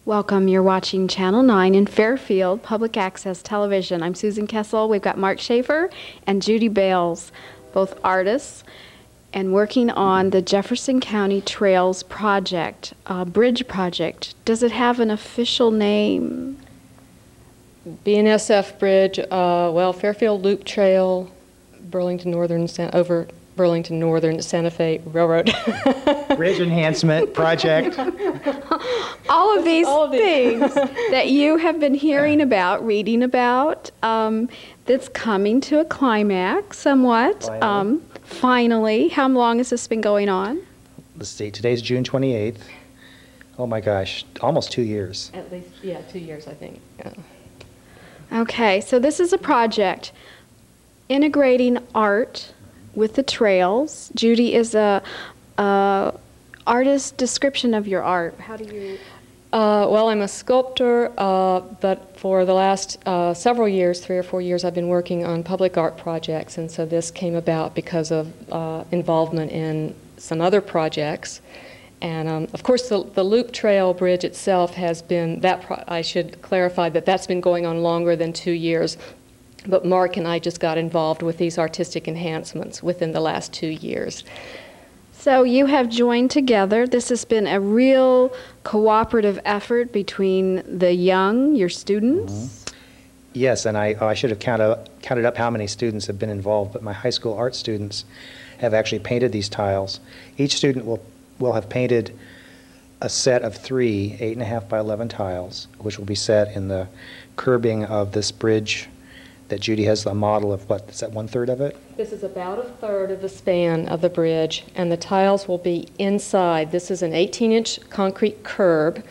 Welcome. You're watching Channel 9 in Fairfield, Public Access Television. I'm Susan Kessel. We've got Mark Schaefer and Judy Bales, both artists, and working on the Jefferson County Trails Project, bridge project. Does it have an official name? BNSF Bridge, well, Fairfield Loop Trail, Burlington Northern, over Burlington Northern Santa Fe Railroad. Bridge Enhancement Project. All of these things that you have been hearing about, reading about, that's coming to a climax somewhat. Finally. How long has this been going on? Let's see, today's June 28th. Oh my gosh, almost 2 years. At least, yeah, 2 years, I think. Yeah. Okay, so this is a project integrating art with the trails. Judy, is a artist description of your art. How do you? Well, I'm a sculptor, but for the last several years, 3 or 4 years, I've been working on public art projects, and so this came about because of involvement in some other projects. And of course, the Loop Trail Bridge itself has been, I should clarify that that's been going on longer than 2 years. But Mark and I just got involved with these artistic enhancements within the last 2 years. So you have joined together. This has been a real cooperative effort between the young, your students. Mm-hmm. Yes, and I should have counted up how many students have been involved, but my high school art students have actually painted these tiles. Each student will have painted a set of 3 8.5 by 11 tiles, which will be set in the curbing of this bridge that Judy has a model of. What, is that 1/3 of it? This is about 1/3 of the span of the bridge, and the tiles will be inside. This is an 18-inch concrete curb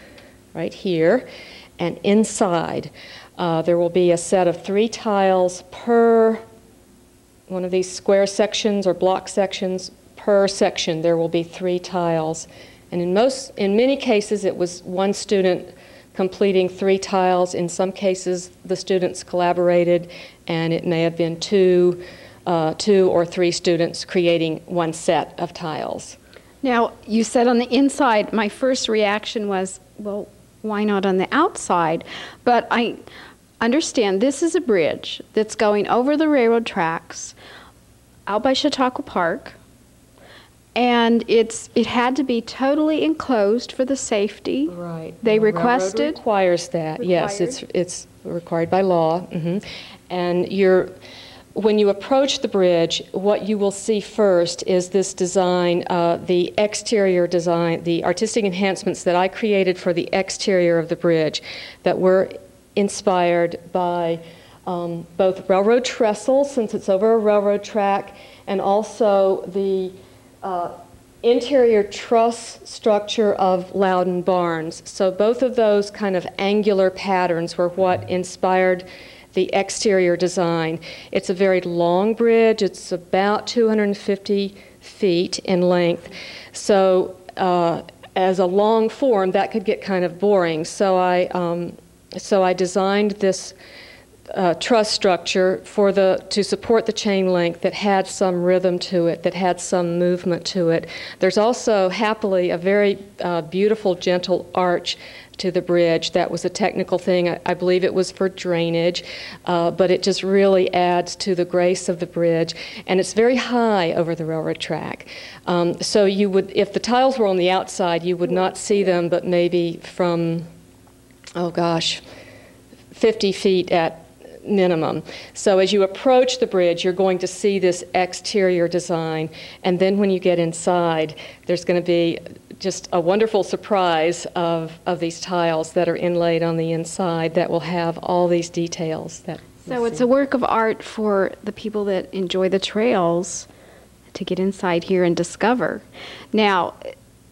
right here, and inside there will be a set of 3 tiles per one of these square sections or block sections. Per section there will be 3 tiles, and in many cases it was one student completing 3 tiles. In some cases the students collaborated, and it may have been 2 or 3 students creating one set of tiles. Now, you said on the inside. My first reaction was, well, why not on the outside? But I understand this is a bridge that's going over the railroad tracks out by Chautauqua Park. And it had to be totally enclosed for the safety. Right. They The requested. railroad requires that. Yes, it's required by law. Mm-hmm. And when you approach the bridge, what you will see first is this design, the exterior design, the artistic enhancements that I created for the exterior of the bridge that were inspired by both railroad trestles, since it's over a railroad track, and also the interior truss structure of Loudon barns. So both of those kind of angular patterns were what inspired the exterior design. It's a very long bridge. It's about 250 feet in length. So as a long form, that could get kind of boring. So I designed this truss structure to support the chain link that had some rhythm to it, that had some movement to it. There's also, happily, a very beautiful, gentle arch to the bridge. That was a technical thing. I believe it was for drainage, but it just really adds to the grace of the bridge. And it's very high over the railroad track. So you would, if the tiles were on the outside, you would not see them, but maybe from, 50 feet at minimum. So as you approach the bridge, you're going to see this exterior design, and then when you get inside, there's going to be just a wonderful surprise of these tiles that are inlaid on the inside that will have all these details. So it's a work of art for the people that enjoy the trails to get inside here and discover. Now,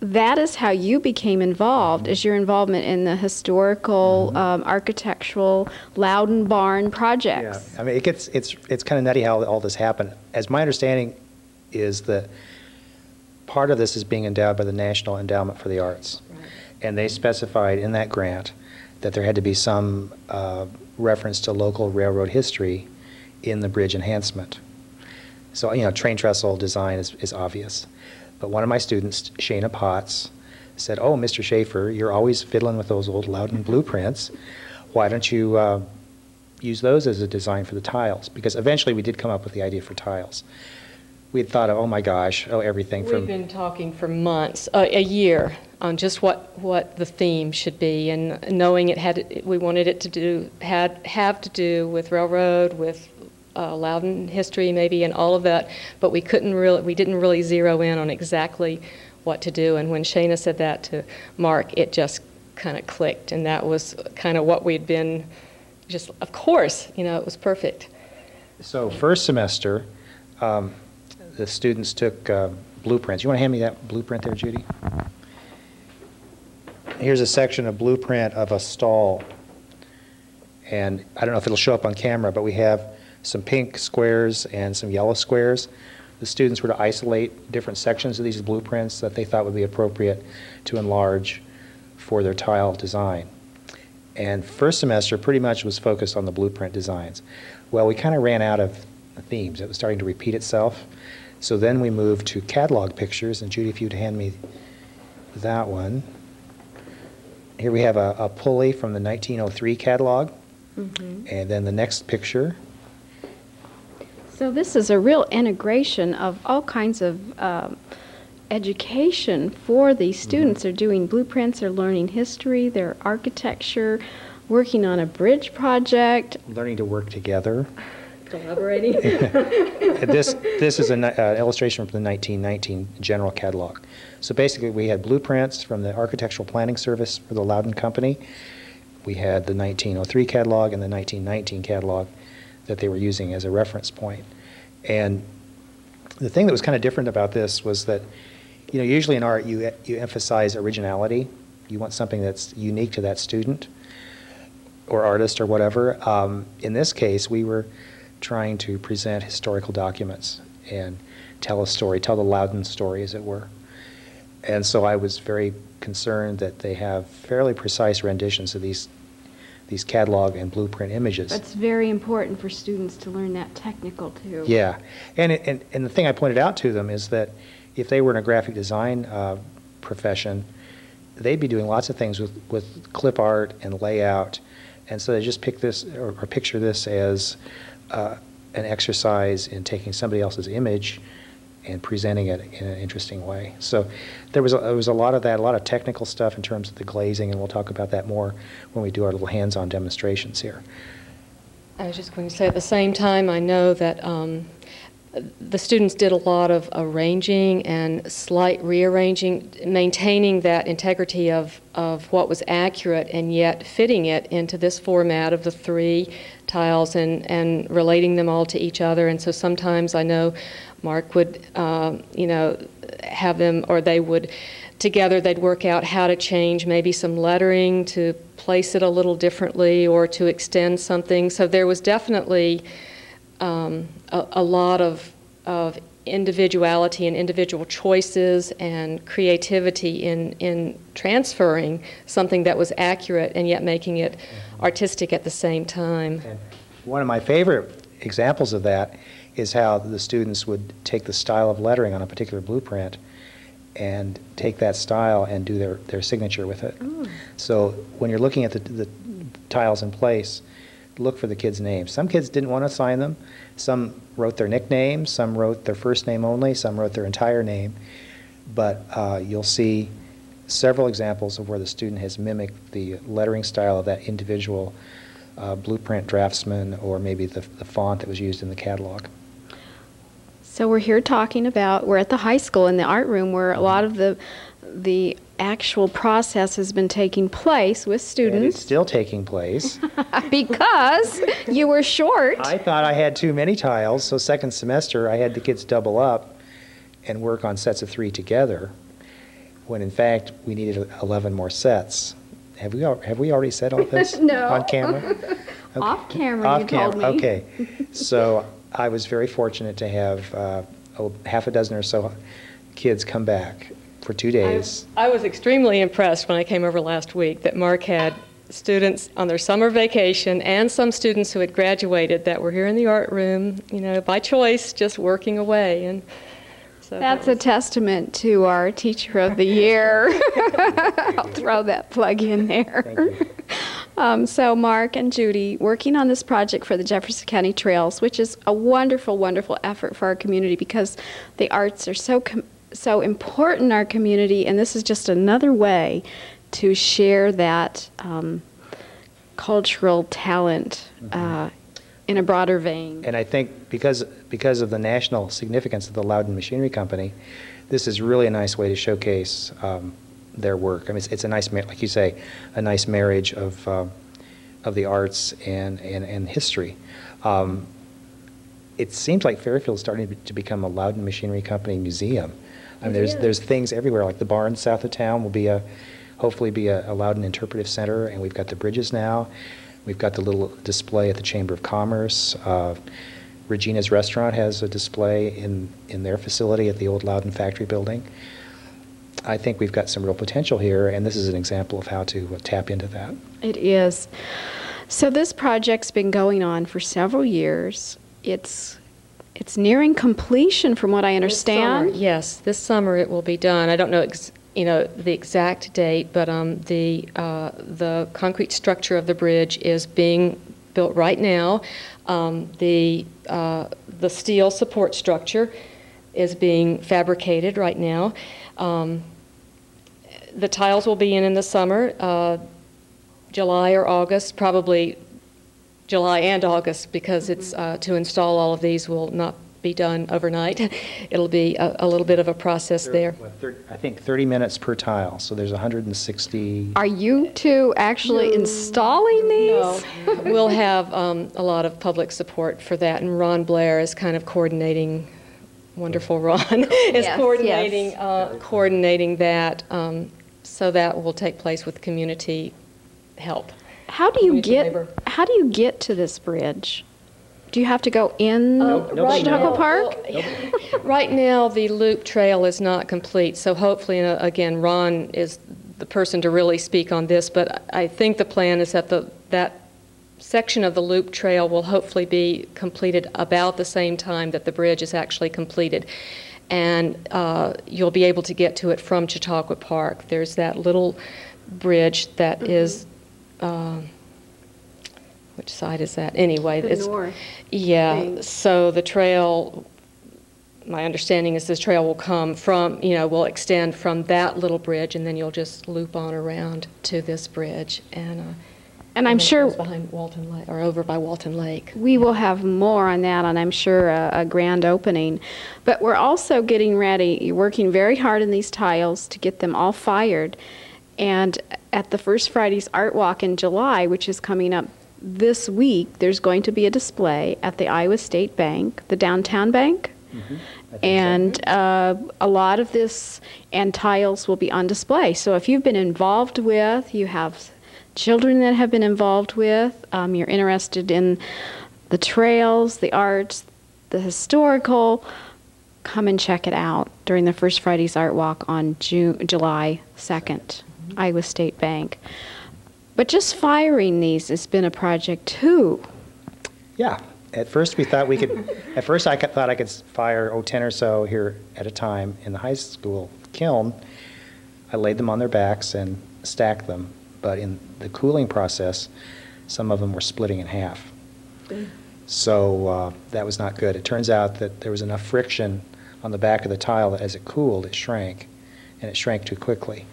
that is how you became involved, is your involvement in the historical, architectural Loudon barn projects. Yeah, I mean, it's kind of nutty how all this happened. As my understanding is that part of this is being endowed by the National Endowment for the Arts. Right. And they specified in that grant that there had to be some reference to local railroad history in the bridge enhancement. So, train trestle design is obvious. But one of my students, Shana Potts, said, "Oh, Mr. Schaefer, you're always fiddling with those old Loudon blueprints. Why don't you use those as a design for the tiles?" Because eventually we did come up with the idea for tiles. We had thought of, oh my gosh, everything from... We've been talking for months, a year, on just what the theme should be, and knowing we wanted it to have to do with railroad, with Loudon history maybe, and all of that, but we didn't really zero in on exactly what to do. And when Shana said that to Mark, it just kind of clicked, and that was kind of what we'd been just, of course, it was perfect. So first semester, the students took blueprints. You want to hand me that blueprint there, Judy? Here's a section of blueprint of a stall. And I don't know if it'll show up on camera, but we have some pink squares and some yellow squares. The students were to isolate different sections of these blueprints that they thought would be appropriate to enlarge for their tile design. And first semester pretty much was focused on the blueprint designs. Well, we kind of ran out of themes. It was starting to repeat itself. So then we moved to catalog pictures, and Judy, if you'd hand me that one. Here we have a pulley from the 1903 catalog, and then the next picture. So this is a real integration of all kinds of education for these students. They're doing blueprints, they're learning history, their architecture, working on a bridge project. Learning to work together. Collaborating. This is an illustration from the 1919 general catalog. So basically we had blueprints from the Architectural Planning Service for the Loudon Company. We had the 1903 catalog and the 1919 catalog that they were using as a reference point. And the thing that was kind of different about this was that, usually in art you emphasize originality. You want something that's unique to that student or artist or whatever. In this case, we were trying to present historical documents and tell a story, tell the Loudon story, as it were. And so I was very concerned that they have fairly precise renditions of these catalog and blueprint images. That's very important for students to learn that technical too. Yeah, and the thing I pointed out to them is that if they were in a graphic design profession, they'd be doing lots of things with clip art and layout, and so they just pick this or picture this as an exercise in taking somebody else's image and presenting it in an interesting way. So there was a lot of that, a lot of technical stuff in terms of the glazing, and we'll talk about that more when we do our little hands-on demonstrations here. I was just going to say, at the same time, I know that the students did a lot of arranging and slight rearranging, maintaining that integrity of what was accurate and yet fitting it into this format of the 3 tiles and relating them all to each other. And so sometimes I know Mark would, have them, or they would, together they'd work out how to change maybe some lettering to place it a little differently or to extend something. So there was definitely a lot of individuality and individual choices and creativity in transferring something that was accurate and yet making it artistic at the same time. And one of my favorite examples of that is how the students would take the style of lettering on a particular blueprint and take that style and do their signature with it. Ooh. So when you're looking at the tiles in place, look for the kids' names. Some kids didn't want to sign them. Some wrote their nickname, some wrote their first name only, some wrote their entire name. But you'll see several examples of where the student has mimicked the lettering style of that individual blueprint draftsman, or maybe the font that was used in the catalog. So we're here talking about, we're at the high school in the art room where a lot of the actual process has been taking place with students. And it's still taking place. Because you were short. I thought I had too many tiles, so second semester I had the kids double up and work on sets of 3 together, when in fact we needed 11 more sets. Have we already said all this? No. On camera? Okay. Off camera, you told me. Okay. So I was very fortunate to have half a dozen or so kids come back for 2 days. I was extremely impressed when I came over last week that Mark had students on their summer vacation and some students who had graduated that were here in the art room, by choice, just working away. And So That's a testament to our Teacher of the Year. I'll throw that plug in there. Thank you. So Mark and Judy, working on this project for the Jefferson County Trails, which is a wonderful, wonderful effort for our community because the arts are so important in our community, and this is just another way to share that cultural talent in a broader vein. And I think because of the national significance of the Loudon Machinery Company, this is really a nice way to showcase their work. I mean, it's a nice, like you say, a nice marriage of the arts and history. It seems like Fairfield is starting to become a Loudon Machinery Company museum. I mean, there's things everywhere, like the barn south of town will be hopefully be a Loudon Interpretive Center, and we've got the bridges now. We've got the little display at the Chamber of Commerce. Regina's Restaurant has a display in their facility at the old Loudon Factory building. I think we've got some real potential here, and this is an example of how to tap into that. It is. So this project's been going on for several years. It's nearing completion, from what I understand. This summer it will be done. I don't know the exact date, but the concrete structure of the bridge is being built right now. The steel support structure is being fabricated right now. The tiles will be in the summer, July or August, probably July and August, because it's to install all of these will not be done overnight. It'll be a little bit of a process there. I think 30 minutes per tile, so there's 160. Are you two actually installing these? No. We'll have a lot of public support for that, and Ron Blair is kind of coordinating. Wonderful Ron is coordinating that, so that will take place with community help. How do you get to this bridge? Do you have to go in Chautauqua Park? Right now, the loop trail is not complete, so hopefully, again, Ron is the person to really speak on this, but I think the plan is that that section of the loop trail will hopefully be completed about the same time that the bridge is actually completed. And you'll be able to get to it from Chautauqua Park. There's that little bridge that is, which side is that? Anyway, the north. Yeah, so the trail, my understanding is this trail will come from, will extend from that little bridge, and then you'll just loop on around to this bridge. And I'm sure behind Walton Lake, or over by Walton Lake. We will have more on that, and I'm sure a grand opening. But we're also getting ready. You're working very hard in these tiles to get them all fired. And at the First Friday's Art Walk in July, which is coming up this week, there's going to be a display at the Iowa State Bank, the downtown bank. Mm-hmm. And a lot of this and tiles will be on display. So if you've been involved with, you have children that have been involved with, you're interested in the trails, the arts, the historical, come and check it out during the First Friday's Art Walk on July 2nd, Iowa State Bank. But just firing these has been a project too. Yeah. At first we thought we could, I thought I could fire 10 or so here at a time in the high school kiln. I laid them on their backs and stacked them. But in the cooling process, some of them were splitting in half. So that was not good. It turns out that there was enough friction on the back of the tile that as it cooled, it shrank, and it shrank too quickly.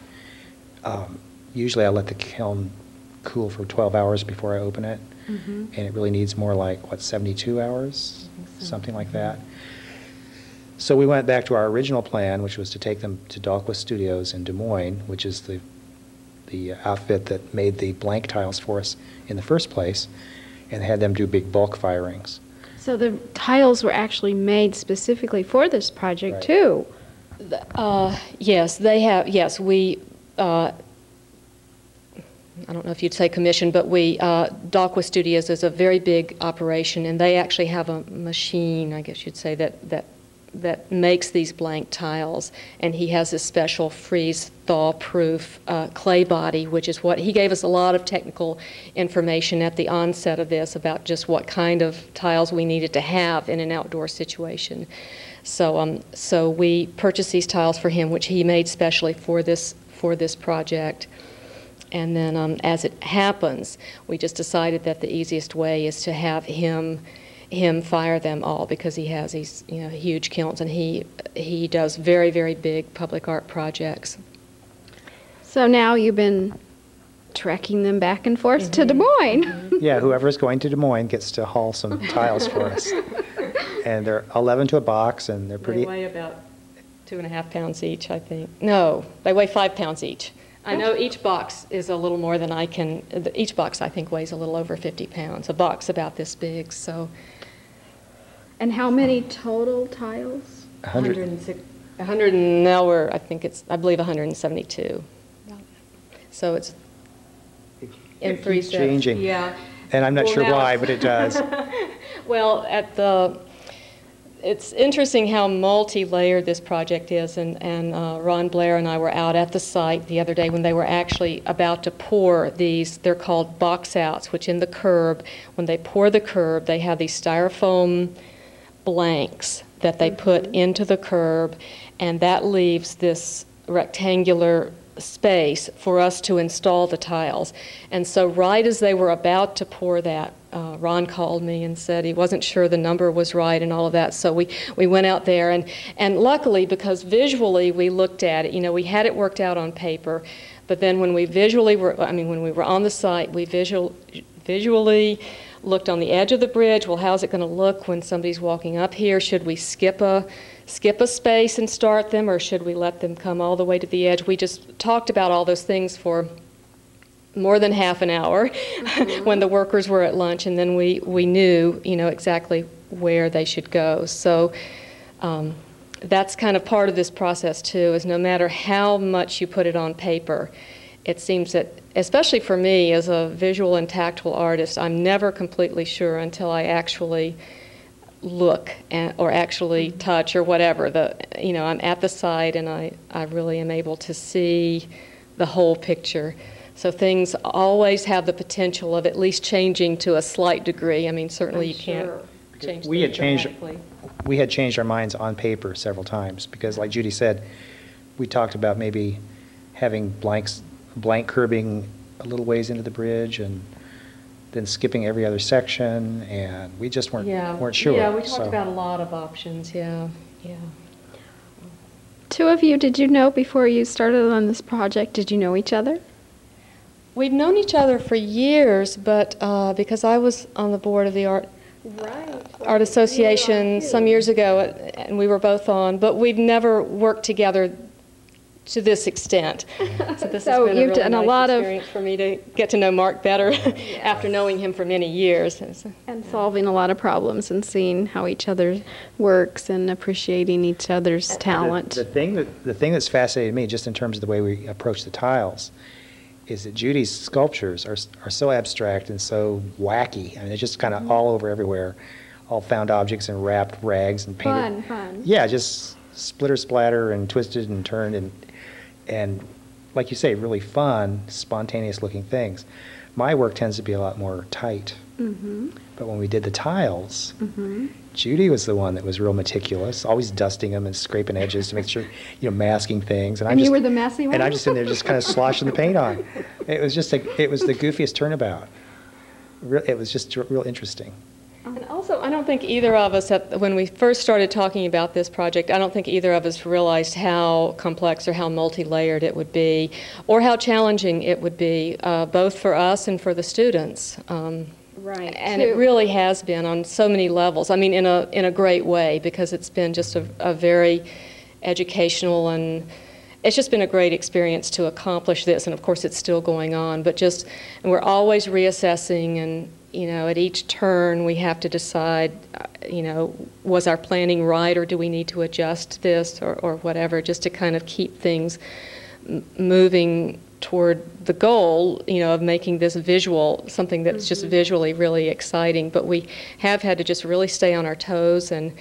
Usually I let the kiln cool for 12 hours before I open it, and it really needs more like, 72 hours? Something like that. So we went back to our original plan, which was to take them to Dahlquist Studios in Des Moines, which is the outfit that made the blank tiles for us in the first place, and had them do big bulk firings. So the tiles were actually made specifically for this project too. Yes, they have. Yes, we. I don't know if you'd say commission, but Dahlquist Studios is a very big operation, and they actually have a machine, I guess you'd say, that makes these blank tiles, and he has this special freeze-thaw-proof clay body, which is what he gave us a lot of technical information at the onset of this about just what kind of tiles we needed to have in an outdoor situation. So we purchased these tiles for him, which he made specially for this project. And then, as it happens, we just decided that the easiest way is to have him fire them all, because he has these huge kilns, and he does very, very big public art projects. So now you've been trekking them back and forth to Des Moines. Yeah, whoever's going to Des Moines gets to haul some tiles for us. And they're 11 to a box, and they're pretty... They weigh about 2.5 pounds each, I think. No, they weigh 5 pounds each. I know each box is a little more than I can... Each box, I think, weighs a little over 50 pounds. A box about this big, so... And how many total tiles? 106. 100, now we're, I believe 172. So it's in It 3 keeps sets. changing. Yeah. And I'm not sure now why, but it does. Well, it's interesting how multi-layered this project is, and Ron Blair and I were out at the site the other day when they were actually about to pour these. They're called box outs, which in the curb, when they pour the curb, they have these styrofoam blanks that they put into the curb, and that leaves this rectangular space for us to install the tiles. And so right as they were about to pour that, Ron called me and said he wasn't sure the number was right and all of that. So we went out there, and luckily, because visually we looked at it, we had it worked out on paper, but then when we when we were on the site, we visually looked on the edge of the bridge. Well, how's it going to look when somebody's walking up here? Should we skip a space and start them, or should we let them come all the way to the edge? We just talked about all those things for more than half an hour when the workers were at lunch, and then we knew exactly where they should go. So that's kind of part of this process too, is no matter how much you put it on paper, it seems that, especially for me as a visual and tactile artist, I'm never completely sure until I actually look or actually touch or whatever. I'm at the site, and I really am able to see the whole picture. So things always have the potential of at least changing to a slight degree. Certainly you can't change things dramatically. We had changed our minds on paper several times, because like Judy said, we talked about maybe having blank curbing a little ways into the bridge, and then skipping every other section, and we just weren't sure. Yeah, we talked about a lot of options, yeah. Two of you, did you know before you started on this project, did you know each other? We've known each other for years, but because I was on the board of the Art Association some years ago, and we were both on, but we've never worked together to this extent. So this has been a really nice experience for me to get to know Mark better after knowing him for many years. And solving a lot of problems and seeing how each other works and appreciating each other's talent. The thing that's fascinated me, just in terms of the way we approach the tiles, is that Judy's sculptures are so abstract and so wacky. They're just kind of all over everywhere, all found objects and wrapped rags and painted. Fun. Yeah, just splitter splatter and twisted and turned and like you say, really fun, spontaneous looking things. My work tends to be a lot more tight. But when we did the tiles, Judy was the one that was real meticulous, always dusting them and scraping edges to make sure, masking things. And you were the messy one? And I'm just in there just kind of sloshing the paint on. It was the goofiest turnabout. It was just real interesting. And also, I don't think either of us, when we first started talking about this project, I don't think either of us realized how complex or how multi-layered it would be, or how challenging it would be, both for us and for the students. Right. And it really has been on so many levels. In a great way, because it's been just a very educational, and it's just been a great experience to accomplish this. And of course, it's still going on. But and we're always reassessing, and at each turn we have to decide, was our planning right, or do we need to adjust this or whatever, just to kind of keep things moving toward the goal, of making this visual, something that's just visually really exciting. But we have had to just really stay on our toes and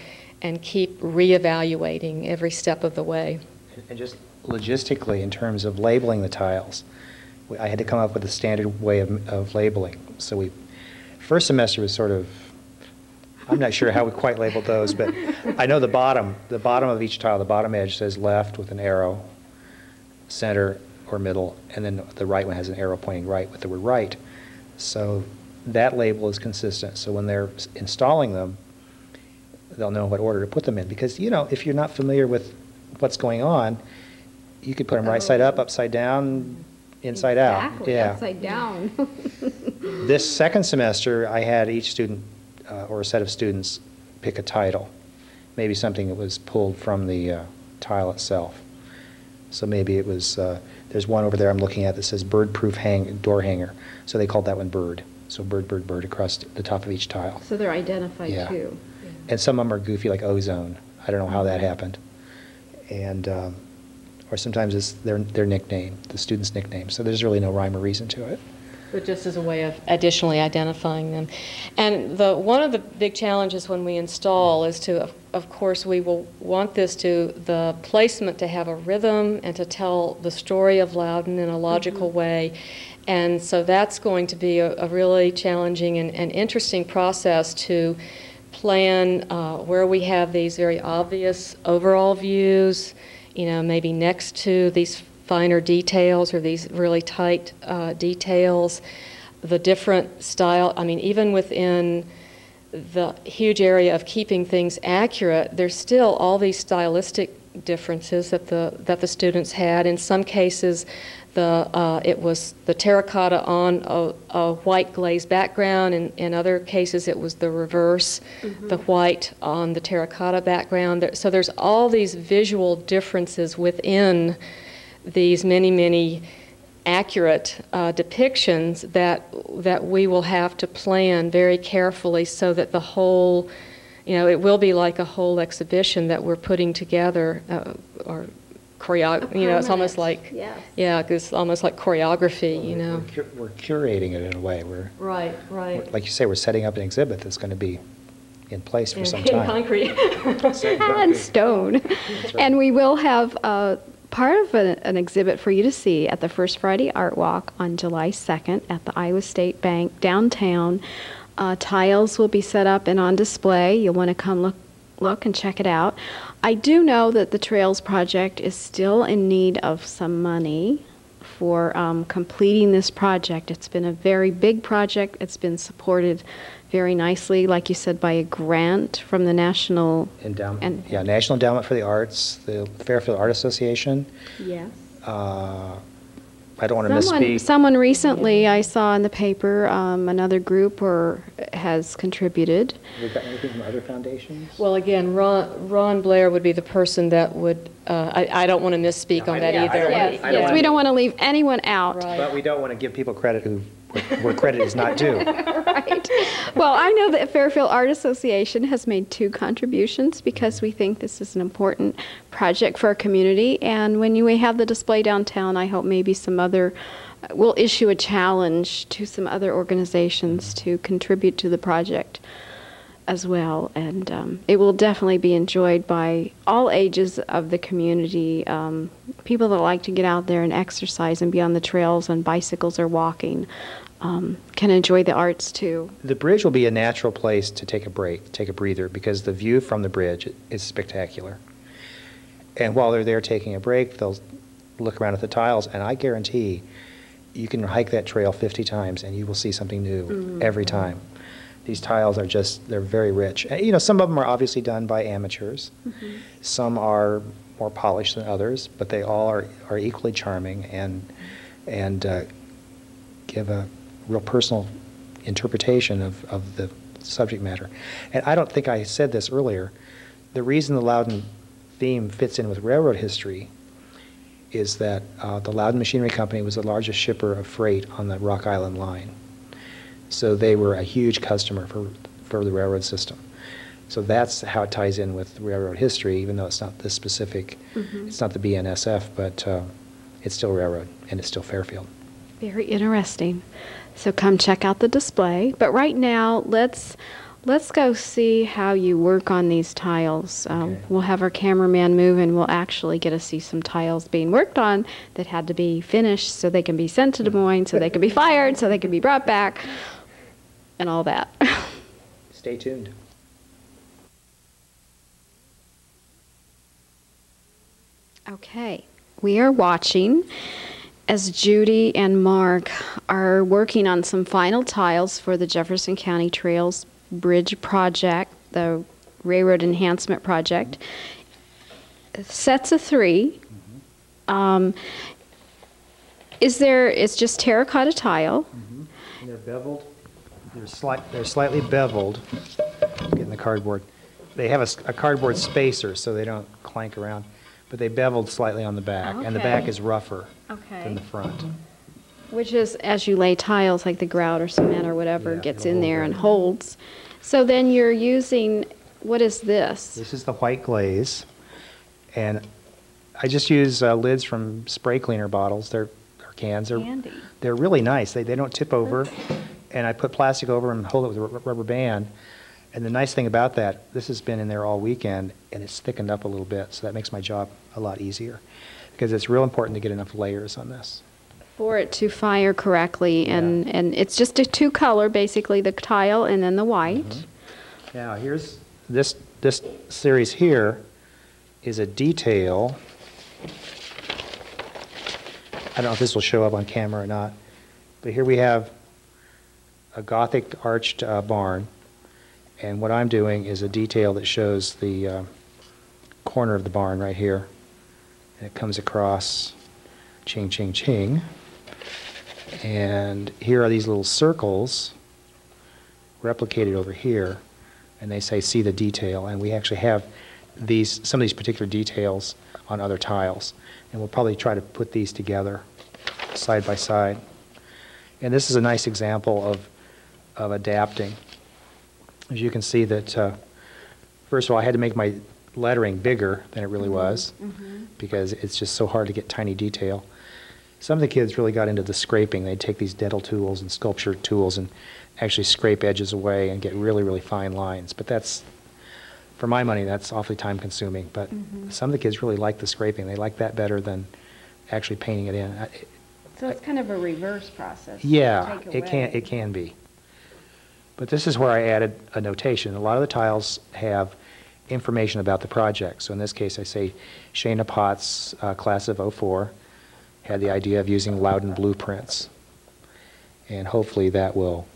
keep reevaluating every step of the way. And just logistically, in terms of labeling the tiles, I had to come up with a standard way of labeling. So first semester was sort of, I'm not sure how we quite labeled those, but I know the bottom of each tile, the bottom edge says left with an arrow, center or middle, and then the right one has an arrow pointing right with the word right. So that label is consistent. So when they're installing them, they'll know what order to put them in. Because, you know, if you're not familiar with what's going on, you could put them right side up, upside down, inside out. Exactly, upside down. This second semester, I had each student or a set of students pick a title, maybe something that was pulled from the tile itself. So maybe it was, there's one over there I'm looking at that says bird-proof door hanger. So they called that one bird. So bird, bird, bird across the top of each tile. So they're identified Yeah. too. And some of them are goofy, like ozone. I don't know how that happened. And, or sometimes it's their nickname, the student's nickname. So there's really no rhyme or reason to it. But just as a way of additionally identifying them. And one of the big challenges when we install is to, of course, we will want the placement to have a rhythm and to tell the story of Loudon in a logical way. And so that's going to be a really challenging and interesting process to plan where we have these very obvious overall views, you know, maybe next to these finer details or these really tight details, the different style. I mean, even within the huge area of keeping things accurate, there's still all these stylistic differences that the students had. In some cases, it was the terracotta on a white glazed background, and in other cases it was the reverse, the white on the terracotta background. So there's all these visual differences within these many, many accurate depictions that we will have to plan very carefully so that the whole, you know, it will be like a whole exhibition that we're putting together, or you know, it's almost like, yeah, it's almost like choreography, you know. We're curating it in a way. Right. Like you say, we're setting up an exhibit that's going to be in place for some time. In concrete. And stone. That's right. And we will have part of an exhibit for you to see at the First Friday Art Walk on July 2nd at the Iowa State Bank downtown. Tiles will be set up and on display. You'll want to come look and check it out. I do know that the Trails Project is still in need of some money for completing this project. It's been a very big project. It's been supported very nicely, like you said, by a grant from the National Endowment. National Endowment for the Arts, the Fairfield Art Association. Yes. I don't want to misspeak. Someone recently, I saw in the paper, another group has contributed. Have we got anything from other foundations? Well, again, Ron Blair would be the person that would, I don't want to misspeak on that either. Yes, we don't want to leave anyone out. Right. But we don't want to give people credit where credit is not due. Right. Well, I know that Fairfield Art Association has made 2 contributions because we think this is an important project for our community. And when we have the display downtown, I hope maybe we'll issue a challenge to some other organizations to contribute to the project as well. And it will definitely be enjoyed by all ages of the community. People that like to get out there and exercise and be on the trails on bicycles or walking can enjoy the arts too. The bridge will be a natural place to take a break, take a breather, because the view from the bridge is spectacular. And while they're there taking a break, they'll look around at the tiles, and I guarantee you can hike that trail 50 times and you will see something new every time. These tiles are they're very rich. And, you know, some of them are obviously done by amateurs. Some are more polished than others, but they all are equally charming and give a real personal interpretation of the subject matter. And I don't think I said this earlier. The reason the Loudon theme fits in with railroad history is that the Loudon Machinery Company was the largest shipper of freight on the Rock Island line. So they were a huge customer for the railroad system. So that's how it ties in with railroad history, even though it's not this specific, it's not the BNSF, but it's still railroad, and it's still Fairfield. Very interesting. So come check out the display. But right now, let's go see how you work on these tiles. Okay. We'll have our cameraman move, and we'll actually get to see some tiles being worked on that had to be finished so they can be sent to Des Moines, so they can be fired, so they can be brought back, and all that. Stay tuned. Okay, we are watching as Judy and Mark are working on some final tiles for the Jefferson County Trails Bridge project, the Railroad Enhancement project. Sets of 3. It's just terracotta tile. And they're beveled. They're slightly beveled. Getting the cardboard. They have a cardboard spacer so they don't clank around, but they beveled slightly on the back, and the back is rougher than the front. Which is, as you lay tiles, like the grout or cement or whatever, gets in there and holds. So then you're using, what is this? This is the white glaze, and I just use lids from spray cleaner bottles. Or cans. They're really nice. They don't tip over, and I put plastic over them and hold it with a rubber band. And the nice thing about that, this has been in there all weekend, and it's thickened up a little bit, so that makes my job a lot easier, because it's real important to get enough layers on this. For it to fire correctly, and it's just a 2-color, basically, the tile and then the white. Now, here's this series here is a detail. I don't know if this will show up on camera or not, but here we have a Gothic arched barn, and what I'm doing is a detail that shows the corner of the barn right here, and it comes across, ching, ching, ching, and here are these little circles replicated over here, and they say see the detail, and we actually have some of these particular details on other tiles, and we'll probably try to put these together side by side. And this is a nice example of adapting. As you can see that, first of all, I had to make my lettering bigger than it really was, because it's just so hard to get tiny detail. Some of the kids really got into the scraping. They'd take these dental tools and sculpture tools and actually scrape edges away and get really, really fine lines. But that's, for my money, that's awfully time consuming. But some of the kids really like the scraping. They like that better than actually painting it in. So it's kind of a reverse process. Yeah, it can be. But this is where I added a notation. A lot of the tiles have information about the project. So in this case, I say Shana Potts, class of '04, had the idea of using Loudon blueprints. And hopefully that will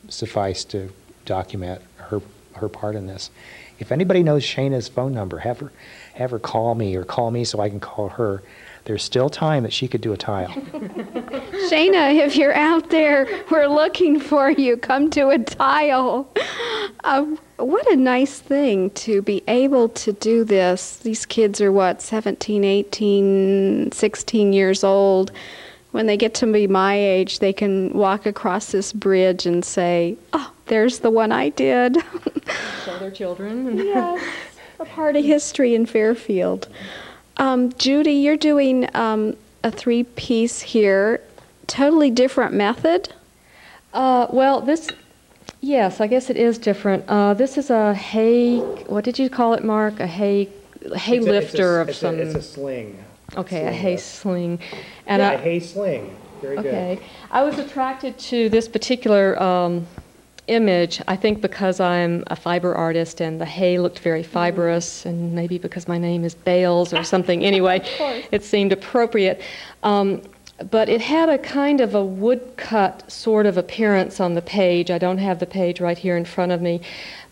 suffice to document her part in this. If anybody knows Shana's phone number, have her call me, or call me so I can call her. There's still time that she could do a tile. Shana, if you're out there, we're looking for you. Come do a tile. What a nice thing to be able to do this. These kids are, what, 17, 18, 16 years old. When they get to be my age, they can walk across this bridge and say, oh, there's the one I did. Show their children. Yes, a part of history in Fairfield. Judy, you're doing a 3-piece here. Totally different method? Well, yes, I guess it is different. This is a hay, what did you call it, Mark? A hay lifter of some... It's a sling. Okay, a hay sling. And a hay sling. Very good. Okay. I was attracted to this particular image, I think because I'm a fiber artist and the hay looked very fibrous, and maybe because my name is Bales or something. Anyway, it seemed appropriate. But it had a kind of a woodcut sort of appearance on the page. I don't have the page right here in front of me.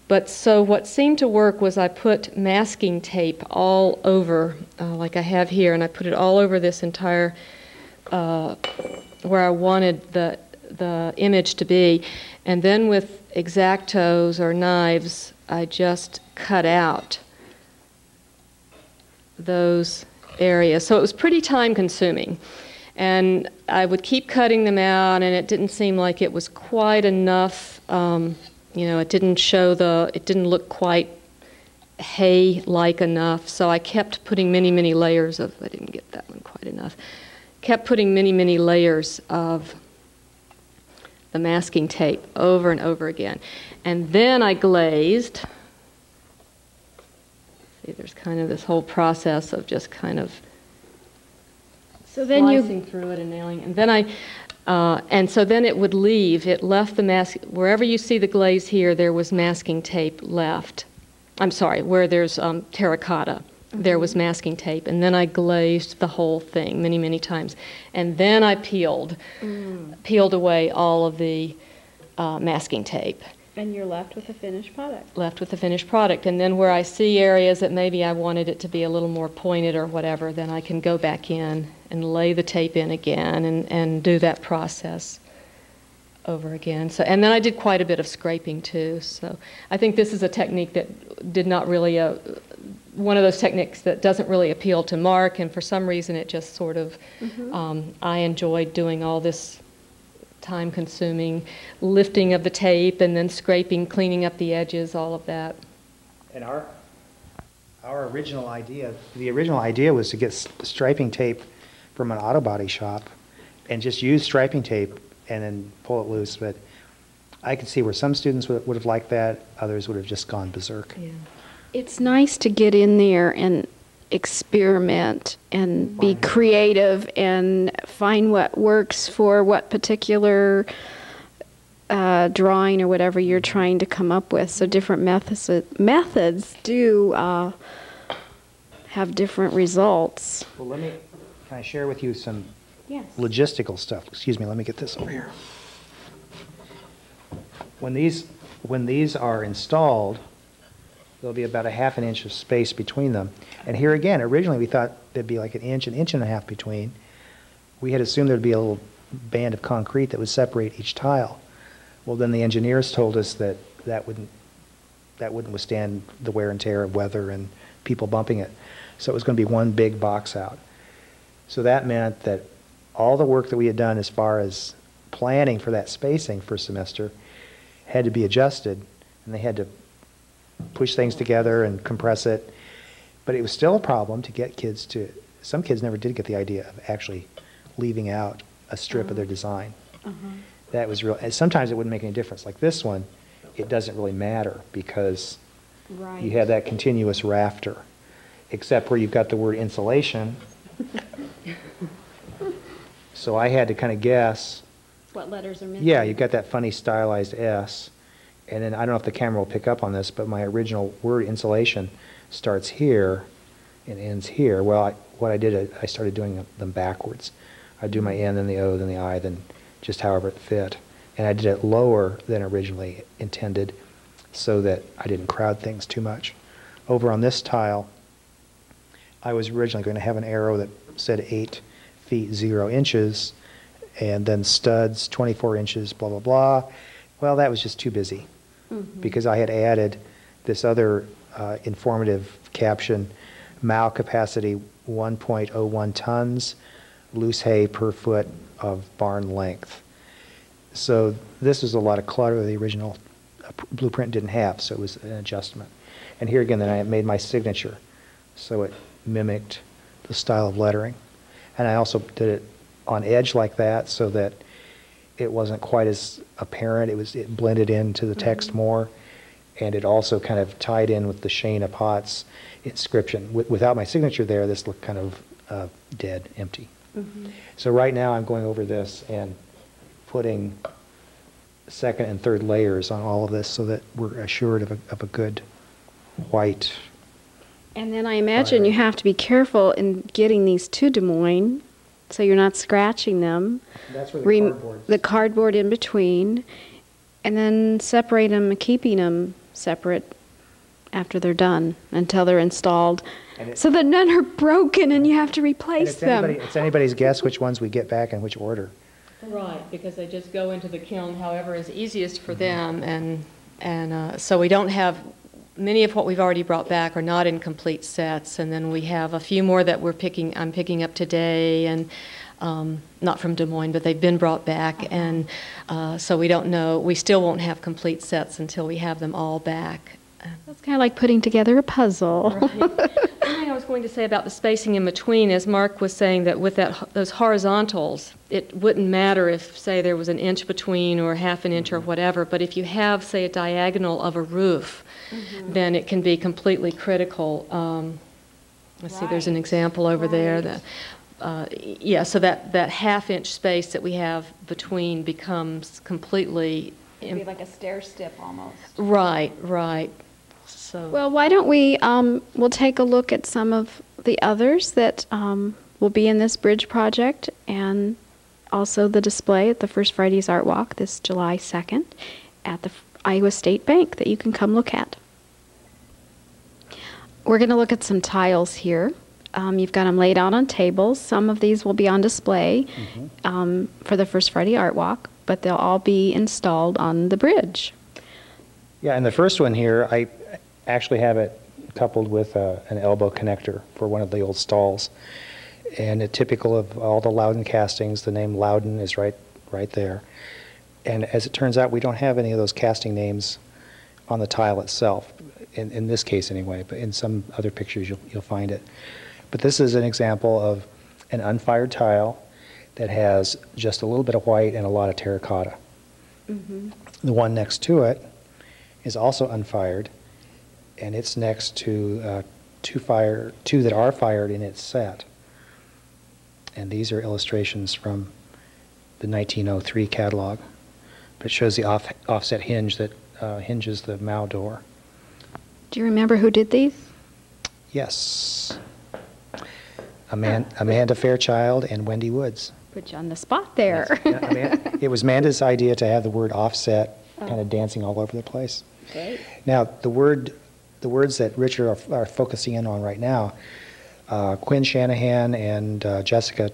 But so what seemed to work was I put masking tape all over, like I have here, and I put it all over this entire, where I wanted the image to be. And then with X-Actos or knives, I just cut out those areas. So it was pretty time consuming. And I would keep cutting them out, and it didn't seem like it was quite enough. It didn't look quite hay-like enough. So I kept putting many, many layers of, I didn't get that one quite enough, kept putting many, many layers of the masking tape over and over again. And then I glazed. See, there's kind of this whole process of just kind of slicing through it and nailing it. And then and so then it would leave. It left the mask, wherever you see the glaze here, there was masking tape left. I'm sorry, where there's terracotta. there was masking tape, and then I glazed the whole thing many, many times. And then I peeled away all of the masking tape. And you're left with a finished product. Left with the finished product. And then where I see areas that maybe I wanted it to be a little more pointed or whatever, then I can go back in and lay the tape in again and do that process over again. So, and then I did quite a bit of scraping too. So I think this is a technique that did not really, one of those techniques that doesn't really appeal to Mark, and for some reason it just sort of, I enjoyed doing all this time-consuming lifting of the tape and then scraping, cleaning up the edges, all of that. And our original idea, the original idea was to get striping tape from an auto body shop and just use striping tape and then pull it loose. But I could see where some students would have liked that, others would have just gone berserk. Yeah. It's nice to get in there and experiment and be creative and find what works for what particular drawing or whatever you're trying to come up with. So different methods do have different results. Well, can I share with you some Yes. logistical stuff? Excuse me, let me get this over here. When these are installed, there'll be about a half an inch of space between them. And here again, originally we thought there'd be like an inch and a half between. We had assumed there'd be a little band of concrete that would separate each tile. Well, then the engineers told us that that wouldn't withstand the wear and tear of weather and people bumping it. So it was going to be one big box out. So that meant that all the work that we had done as far as planning for that spacing for semester had to be adjusted, and they had to push things together and compress it. But it was still a problem to get kids to, some kids never did get the idea of actually leaving out a strip of their design. That was real, and sometimes it wouldn't make any difference. Like this one, it doesn't really matter because you have that continuous rafter, except where you've got the word insulation. So I had to kind of guess. What letters are missing? Yeah, you've got that funny stylized S. And then I don't know if the camera will pick up on this, but my original word insulation starts here and ends here. Well, what I did, I started doing them backwards. I'd do my N, then the O, then the I, then just however it fit. And I did it lower than originally intended so that I didn't crowd things too much. Over on this tile, I was originally going to have an arrow that said 8 feet 0 inches, and then studs 24 inches, blah, blah, blah. Well, that was just too busy because I had added this other informative caption, mow capacity 1.01 tons, loose hay per foot of barn length. So this was a lot of clutter the original blueprint didn't have, so it was an adjustment. And here again, then I made my signature, so it mimicked the style of lettering. And I also did it on edge like that so that it wasn't quite as apparent. It blended into the text more, and it also kind of tied in with the Shayna Potts inscription. Without my signature there, this looked kind of dead, empty. So right now I'm going over this and putting second and third layers on all of this so that we're assured of a good white. And then I imagine you have to be careful in getting these to Des Moines so you're not scratching them. That's where the cardboard. The cardboard in between, and then separate them and keeping them separate after they're done until they're installed, so that none are broken and you have to replace them. It's anybody's guess which ones we get back in which order. Right, because they just go into the kiln however is easiest for them, and so we don't have, many of what we've already brought back are not in complete sets, and then we have a few more that I'm picking up today, and not from Des Moines, but they've been brought back, and so we don't know, we still won't have complete sets until we have them all back. It's kind of like putting together a puzzle. Right. One thing I was going to say about the spacing in between is Mark was saying that with those horizontals, it wouldn't matter if, say, there was an inch between or half an inch or whatever, but if you have, say, a diagonal of a roof, then it can be completely critical. Let's see, there's an example over there. That, so that half-inch space that we have between becomes completely... It'd be like a stair step almost. Right. So Well, why don't we, we'll take a look at some of the others that will be in this bridge project, and also the display at the First Friday's Art Walk this July 2nd at the Iowa State Bank that you can come look at. We're going to look at some tiles here. You've got them laid out on tables. Some of these will be on display for the First Friday Art Walk, but they'll all be installed on the bridge. Yeah, and the first one here, I actually have it coupled with an elbow connector for one of the old stalls. And typical of all the Loudon castings, the name Loudon is right there. And as it turns out, we don't have any of those casting names on the tile itself, in this case anyway, but in some other pictures you'll find it. But this is an example of an unfired tile that has just a little bit of white and a lot of terracotta. Mm-hmm. The one next to it is also unfired, and it's next to two that are fired in its set. And these are illustrations from the 1903 catalog. But it shows the offset hinge that hinges the Mao door. Do you remember who did these? Yes. Amanda Fairchild and Wendy Woods. Put you on the spot there. It was Amanda's idea to have the word offset kind of dancing all over the place. Great. Now, the words that Richard are focusing in on right now, Quinn Shanahan and Jessica,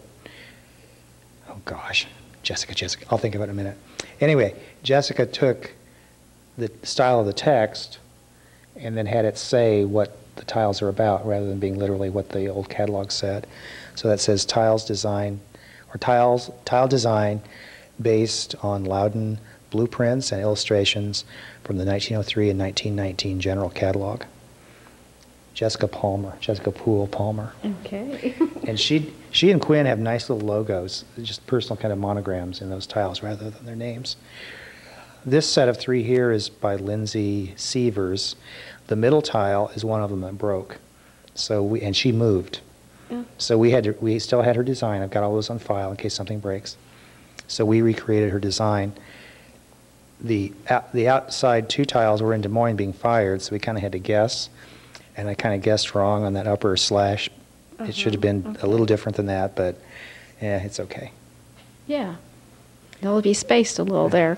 Jessica, I'll think of it in a minute. Anyway, Jessica took the style of the text and then had it say what the tiles are about rather than being literally what the old catalog said. So that says tile design based on Loudon blueprints and illustrations from the 1903 and 1919 general catalog. Jessica Poole Palmer. Okay. And she and Quinn have nice little logos, just personal kind of monograms in those tiles rather than their names. This set of three here is by Lindsay Sievers. The middle tile is one of them that broke, and she moved. Yeah. So we still had her design. I've got all those on file in case something breaks. So we recreated her design. The outside two tiles were in Des Moines being fired, so we kind of had to guess. And I kind of guessed wrong on that upper slash. It should have been a little different than that, but yeah, it's okay. Yeah. They'll be spaced a little there.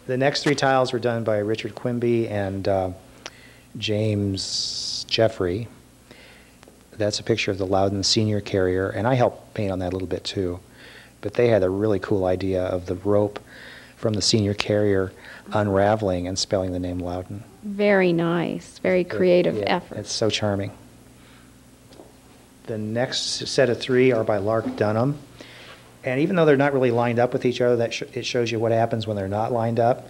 The next three tiles were done by Richard Quimby and James Jeffrey. That's a picture of the Loudon senior carrier, and I helped paint on that a little bit too. But they had a really cool idea of the rope from the senior carrier unraveling and spelling the name Loudon. Very nice. Very creative effort. It's so charming. The next set of three are by Lark Dunham. And even though they're not really lined up with each other, it shows you what happens when they're not lined up,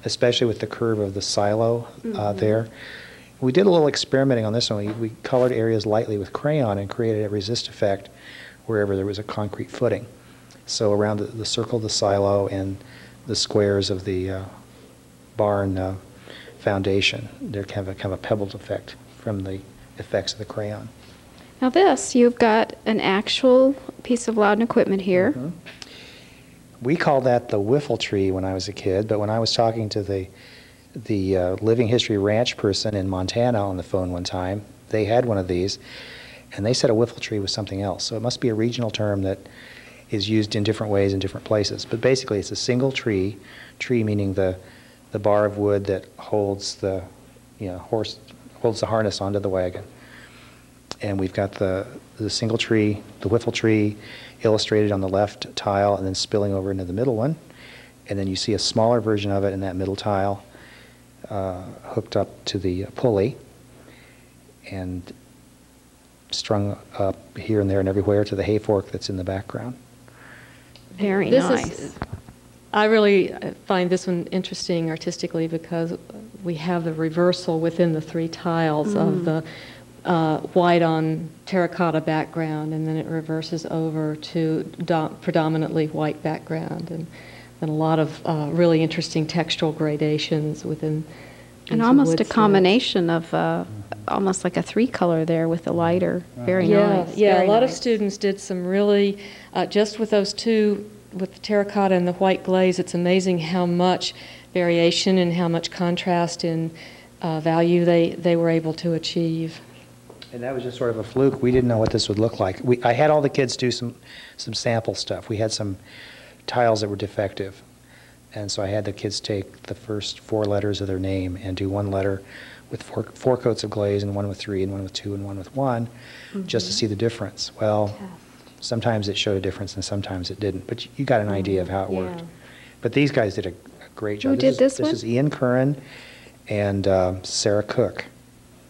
especially with the curve of the silo there. We did a little experimenting on this one. We colored areas lightly with crayon and created a resist effect wherever there was a concrete footing. So around the circle of the silo and the squares of the barn foundation, they're kind of a pebbled effect from the effects of the crayon. Now this, you've got an actual piece of Loudon equipment here. Mm-hmm. We called that the wiffle tree when I was a kid, but when I was talking to the Living History Ranch person in Montana on the phone one time, they had one of these, and they said a wiffle tree was something else. So it must be a regional term that is used in different ways in different places. But basically it's a single tree meaning the bar of wood that holds the holds the harness onto the wagon. And we've got the single tree, the wiffle tree, illustrated on the left tile and then spilling over into the middle one. And then you see a smaller version of it in that middle tile hooked up to the pulley and strung up here and there and everywhere to the hay fork that's in the background. Very nice. I really find this one interesting artistically because we have the reversal within the three tiles of the white on terracotta background, and then it reverses over to predominantly white background, and then a lot of really interesting textural gradations within. And almost a combination of almost like a three-color there with the lighter. Very nice. Yeah, Very a lot nice. of students did some really, just with those two, with the terracotta and the white glaze, it's amazing how much variation and how much contrast in value they were able to achieve. And that was just sort of a fluke. We didn't know what this would look like. I had all the kids do some sample stuff. We had some tiles that were defective. And so I had the kids take the first 4 letters of their name and do one letter with four coats of glaze, and one with 3, and one with 2, and one with 1, just to see the difference. Well, sometimes it showed a difference, and sometimes it didn't. But you got an idea of how it worked. But these guys did a great job. Who did this one? This is Ian Curran and Sarah Cook.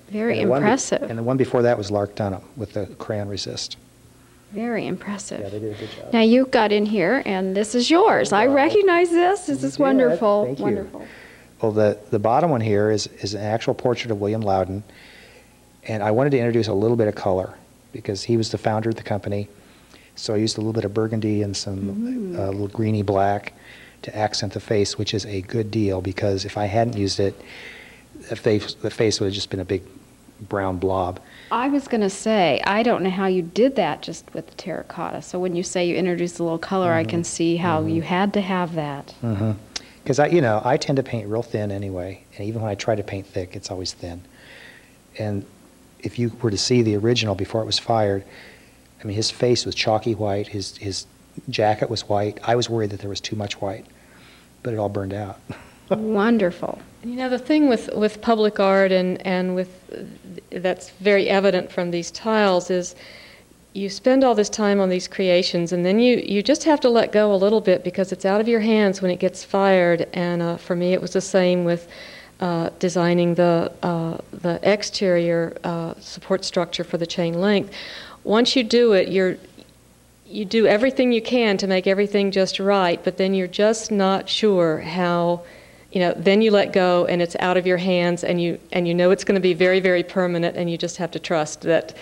Very impressive. And the one before that was Lark Dunham with the crayon resist. Very impressive. Yeah, they did a good job. Now you got in here, and this is yours. I recognize this. This is wonderful. Thank you. Wonderful. Well, the bottom one here is an actual portrait of William Loudon, and I wanted to introduce a little bit of color because he was the founder of the company. So I used a little bit of burgundy and some little greeny black to accent the face, which is a good deal because if I hadn't used it, the face would have just been a big brown blob. I was going to say, I don't know how you did that just with the terracotta. So when you say you introduced a little color, I can see how you had to have that. Because I tend to paint real thin anyway, and even when I try to paint thick, it's always thin. And if you were to see the original before it was fired, I mean, his face was chalky white, his jacket was white. I was worried that there was too much white, but it all burned out. Wonderful. You know, the thing with public art and with that's very evident from these tiles is you spend all this time on these creations, and then you just have to let go a little bit because it's out of your hands when it gets fired. And for me, it was the same with designing the exterior support structure for the chain link. Once you do it, you do everything you can to make everything just right, but then you're just not sure how. Then you let go, and it's out of your hands, and you know it's going to be very, very permanent, and you just have to trust that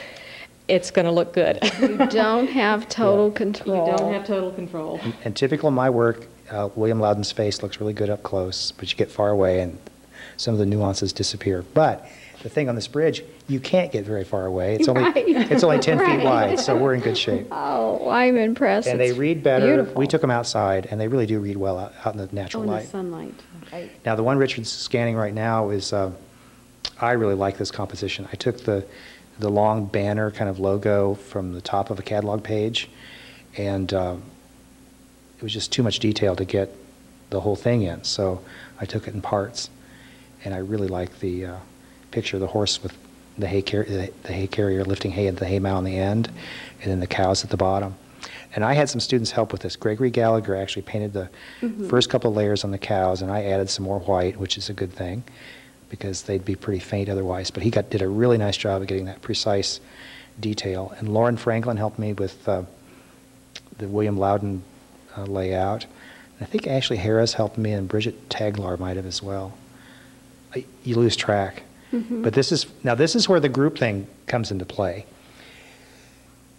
it's going to look good. You don't have total control. You don't have total control. And typical of my work, William Loudon's face looks really good up close, but you get far away, and some of the nuances disappear. But the thing on this bridge, you can't get very far away. It's only 10 feet wide, so we're in good shape. Oh, I'm impressed. And they read better. Beautiful. We took them outside, and they really do read well out in the natural light. In the sunlight. Right. Now, the one Richard's scanning right now is, I really like this composition. I took the long banner kind of logo from the top of a catalog page, and it was just too much detail to get the whole thing in, so I took it in parts. And I really like the picture of the horse with the hay carrier lifting hay at the hay mow on the end, and then the cows at the bottom. And I had some students help with this. Gregory Gallagher actually painted the first couple of layers on the cows, and I added some more white, which is a good thing, because they'd be pretty faint otherwise. But he did a really nice job of getting that precise detail. And Lauren Franklin helped me with the William Loudon layout. And I think Ashley Harris helped me, and Bridget Taglar might have as well. You lose track. But this is where the group thing comes into play.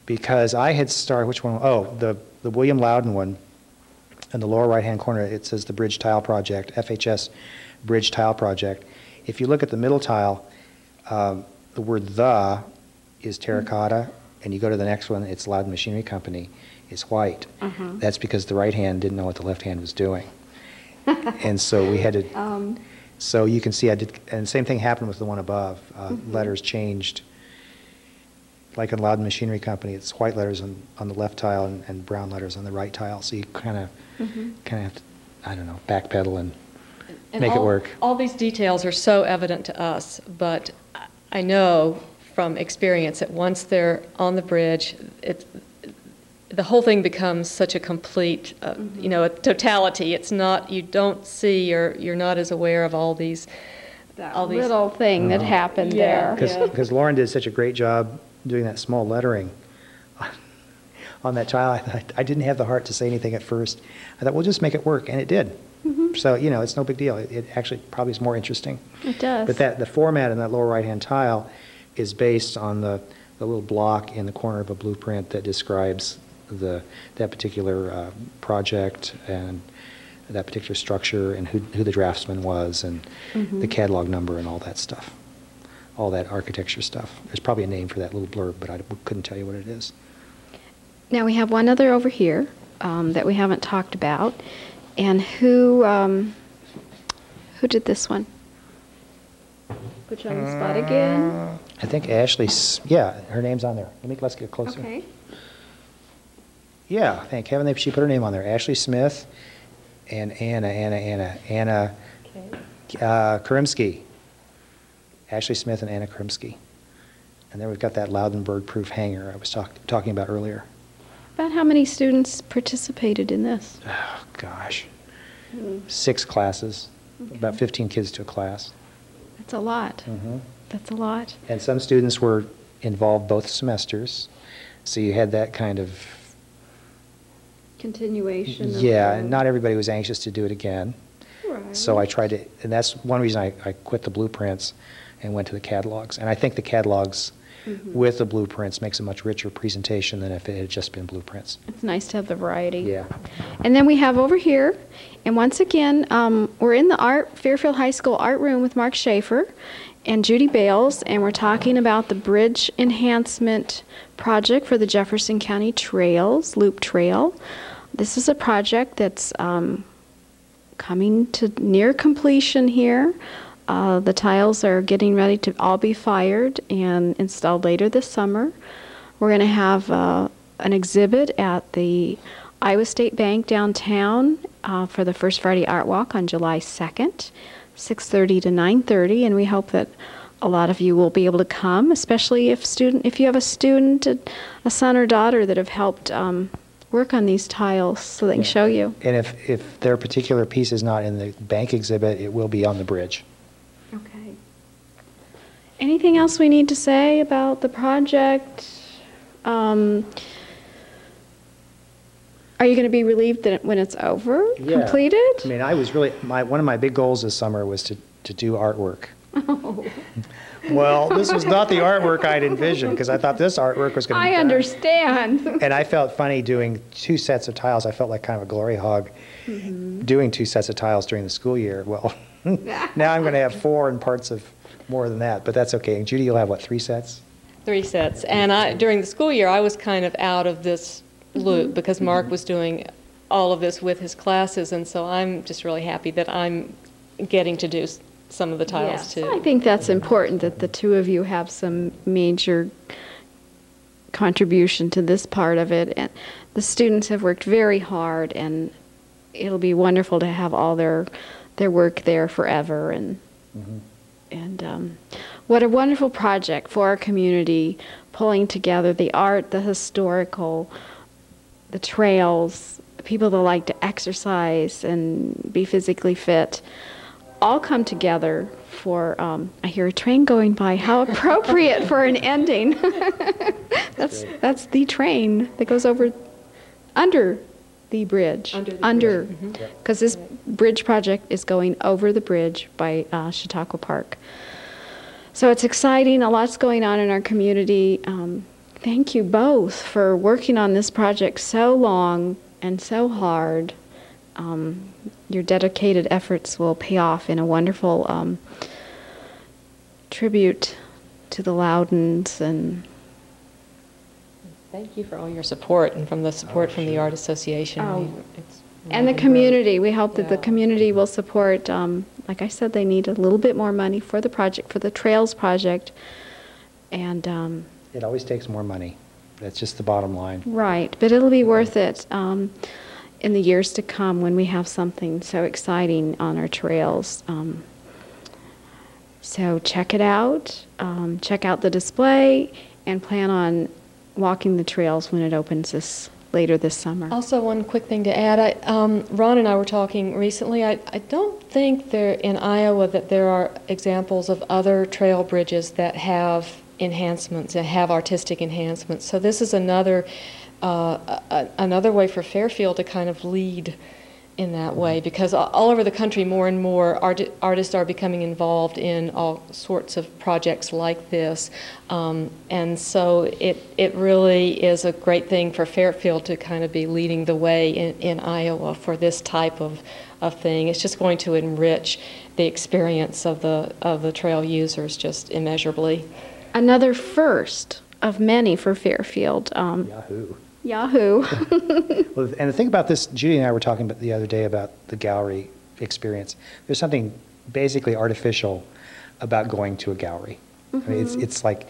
Because I had started, which one? Oh, the William Loudon one. In the lower right-hand corner, it says the Bridge Tile Project, FHS Bridge Tile Project. If you look at the middle tile, the word "the" is terracotta, and you go to the next one, it's Loudon Machinery Company. It's white. That's because the right hand didn't know what the left hand was doing. And so we had to... So you can see I did, and the same thing happened with the one above. Letters changed. Like in Loudon Machinery Company, it's white letters on the left tile and brown letters on the right tile. So you kind of have to, I don't know, backpedal and make it work. All these details are so evident to us, but I know from experience that once they're on the bridge, the whole thing becomes such a complete, a totality. It's not, you don't see, or you're not as aware of all these little thing that happened there. Because Lauren did such a great job doing that small lettering on that tile. I didn't have the heart to say anything at first. I thought, we'll just make it work, and it did. So, it's no big deal. It actually probably is more interesting. It does. But the format in that lower right-hand tile is based on the little block in the corner of a blueprint that describes that particular project and that particular structure and who the draftsman was and the catalog number and all that stuff, all that architecture stuff. There's probably a name for that little blurb, but I couldn't tell you what it is. Now we have one other over here that we haven't talked about, and who did this one? Put you on the spot again. I think Ashley, yeah, her name's on there. Let's get closer. Okay. Yeah, thank heaven she put her name on there. Ashley Smith and Anna Karimsky. Ashley Smith and Anna Karimsky. And then we've got that Loudenberg-proof hanger I was talking about earlier. About how many students participated in this? Oh, gosh. 6 classes, about 15 kids to a class. That's a lot. That's a lot. And some students were involved both semesters, so you had that kind of... Continuation. Yeah, and not everybody was anxious to do it again. Right. So I tried to, and that's one reason I quit the blueprints and went to the catalogs. And I think the catalogs with the blueprints makes a much richer presentation than if it had just been blueprints. It's nice to have the variety. Yeah. And then we have over here, and once again, we're in the Fairfield High School art room with Mark Schaefer and Judy Bales, and we're talking about the bridge enhancement project for the Jefferson County Trails, Loop Trail. This is a project that's coming to near completion here. The tiles are getting ready to all be fired and installed later this summer. We're going to have an exhibit at the Iowa State Bank downtown for the First Friday Art Walk on July 2nd, 6:30 to 9:30, and we hope that a lot of you will be able to come, especially if you have a student, a son or daughter that have helped work on these tiles so they can show you. And if their particular piece is not in the bank exhibit, it will be on the bridge. Okay. Anything else we need to say about the project? Are you going to be relieved that when it's over, completed? I mean, I was really, one of my big goals this summer was to do artwork. Oh. Well, this was not the artwork I'd envisioned, because I thought this artwork was going to be done. Understand. And I felt funny doing 2 sets of tiles. I felt like kind of a glory hog doing 2 sets of tiles during the school year. Well, now I'm going to have 4 and parts of more than that, but that's okay. And Judy, you'll have, what, 3 sets? 3 sets. And during the school year, I was kind of out of this loop because Mark was doing all of this with his classes, and so I'm just really happy that I'm getting to do some of the tiles too. I think that's important that the two of you have some major contribution to this part of it. And the students have worked very hard, and it'll be wonderful to have all their work there forever. And what a wonderful project for our community, pulling together the art, the historical, the trails, people that like to exercise and be physically fit, all come together for, I hear a train going by. How appropriate for an ending. That's the train that goes under the bridge. Because this bridge project is going over the bridge by Chautauqua Park. So it's exciting. A lot's going on in our community. Thank you both for working on this project so long and so hard. Your dedicated efforts will pay off in a wonderful tribute to the Loudons. And thank you for all your support and from the support from the Art Association. And the community. We hope that the community will support. Like I said, they need a little bit more money for the project, for the Trails project. And it always takes more money. That's just the bottom line. Right, but it'll be worth it in the years to come when we have something so exciting on our trails. So check it out. Check out the display and plan on walking the trails when it opens later this summer. Also, one quick thing to add. Ron and I were talking recently. I don't think there in Iowa that there are examples of other trail bridges that have enhancements and have artistic enhancements. So this is another way for Fairfield to kind of lead in that way, because all over the country more and more artists are becoming involved in all sorts of projects like this, and so it really is a great thing for Fairfield to kind of be leading the way in Iowa for this type of thing. It's just going to enrich the experience of the trail users just immeasurably. Another first of many for Fairfield. Yahoo. Well, and the thing about this, Judy and I were talking about the other day about the gallery experience. There's something basically artificial about going to a gallery. I mean, it's like,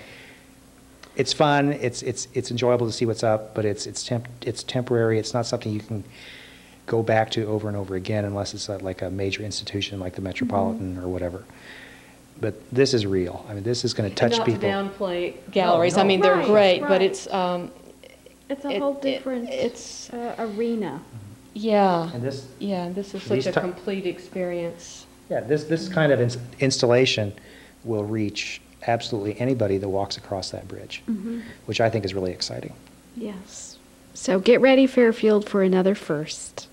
it's fun, it's enjoyable to see what's up, but it's temporary. It's not something you can go back to over and over again unless it's like a major institution like the Metropolitan or whatever. But this is real. I mean, this is going to touch people. Not to downplay galleries. No. I mean, they're Right, great, but right. it's It's a whole different it's arena. yeah. And this, Yeah, this is these such a ti- complete experience. yeah, this kind of installation will reach absolutely anybody that walks across that bridge, which I think is really exciting. Yes. So get ready, Fairfield, for another first.